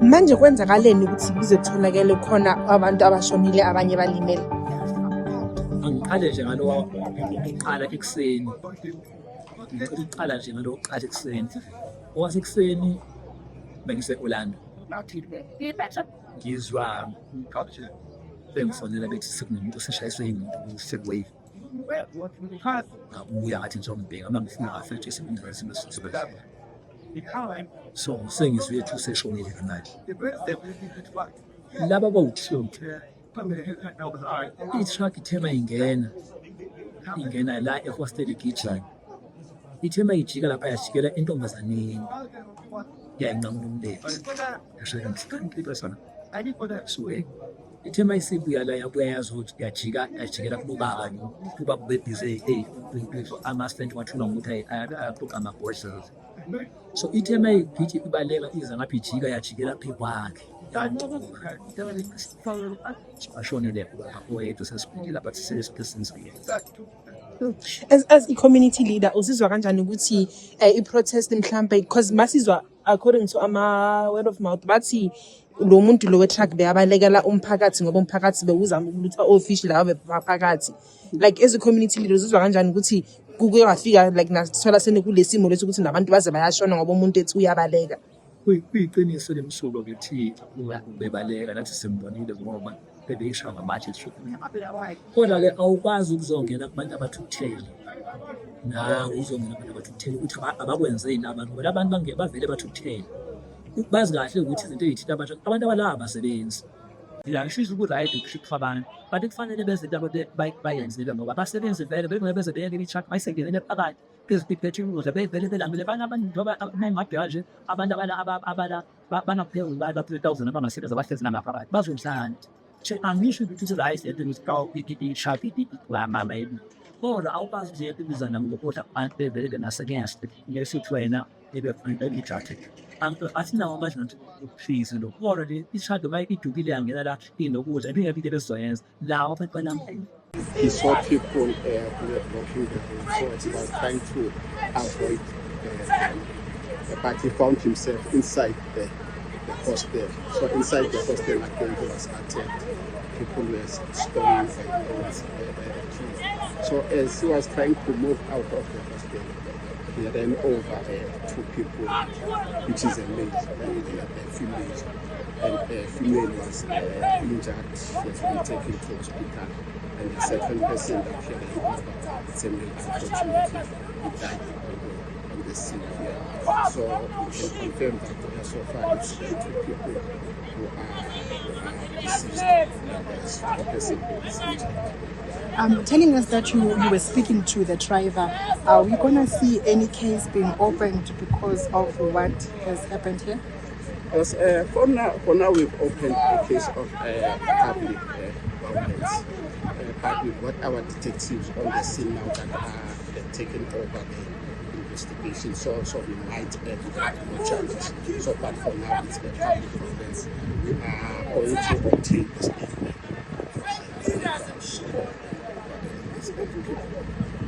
Manje kwenzakaleni ukuthi kuze kutholakele khona abantu abashonile abanye balimele? Angiqale nje ngalo oqala ekuseni. Ngiqala nje ngalo oqala ekuseni. Owasekuseni bengise-Orlando. Ngizwa bengifonela bethi sekunomuntu oseshayiswe imoto Segway. Ngabuya ngathi ngizomubheka uma ngifuna ngafethe isimo sesibhedlela. So sengizwe ethu seshonile manje. Laba bawu-2 i-truck ithema ingena la e-hostel igijima. Ithema ijika lapha yajikela entombazaneni yayinqamula umlenze yashaya ngesikhathi so ithema isibuya la yabuya yazothi yajikela kubaba bebhize ama-stand wathula ngokuthi ayaqoqa ama-borsels. So ithema igithi ibaleka iza ngapha ijika yajikela phi kwakhe ashonile wethu sesibhedlela but sesibhedlela. As i-community leader uzizwa kanjani ukuthi i-protest mhlambe because masizwa according to ama-word of mouth bathi lo muntu lo we-truck beyabalekela umphakathi ngoba umphakathi bewuzama ukulutha ofishi laba bephakathi, like as a-community leader uzizwa kanjani ukuthi kuke wafika like nasithola sene kule simo lethi ukuthi nabantu baze bayashona ngoba umuntu ethi uyabaleka? Kuyiqiniso lemsulo ukuthi bebaleka nathi simbonile ngoba bebeyisha ngamatshe eshukumeni. Kodwa-ke awukwazi ukuzongena kubantu abathukuthele. Nawe uzongena kubantu abathukuthele ukuthi abakwenzeni abantu ngoba abantu bavele bathukuthele. Bazi kahle ukuthi izinto ey'thile abantu abalaba abasebenzi. Ngisho ku-right ukushipha abantu but kufanele beze into bayenzile ngoba abasebenzi vele bengeke beze beyeke i-truck bayisengenele phakathi beziphethe ukudla bevele belambile abantu njengoba mengingabheka nje abantu banaphezulu ba-3,000 abangasebenza abahlezi nangaphakathi bazondlani. Angisho ukuthi right lento ukuthi i-truck maybe kodwa awukwazi nje ukubizana ngokudla abantu bevele nasekensi ngesithi wena i-truck asinawo amandla ukushisa lo kodwa le i-truck idukile yangena la inokudla iphinde into bezoyenza lawo abantu banamhlanje. He saw people blocking the road, so he was trying to avoid but he found himself inside the hostel. So inside the hostel again he was attacked. People were storming and so as he was trying to move out of the hostel, he ran over 2 people, which is a male and a female. And the female was injured, she has been taken to hospital. And the second person that she ran over, it's a male, unfortunately, he died on the scene here. So we can confirm that so far it's 2 people who are deceased, and there's 1 person who is injured. Telling us that you were speaking to the driver, are we going to see any case being opened because of what has happened here? Yes, for now we've opened a case of public violence. But we've got our detectives on the scene now that are taking over the investigation. So we might have more charges. So, but for now it's a public violence. We are going to obtain the statement.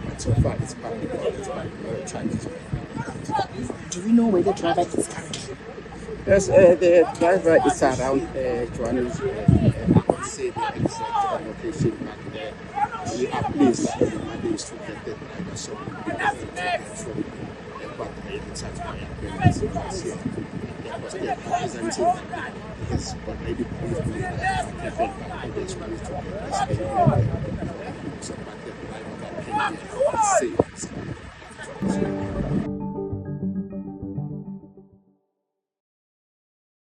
But so far it's public violence, but no charges. Do we know where the driver is currently? Yes, the driver is around Johannesburg. I can't say the exact location, but we are pleased with the managed to get the driver, so we have to take it from what the charge by appearance was here. That was the representative has already briefed me that I can take back to get the statement.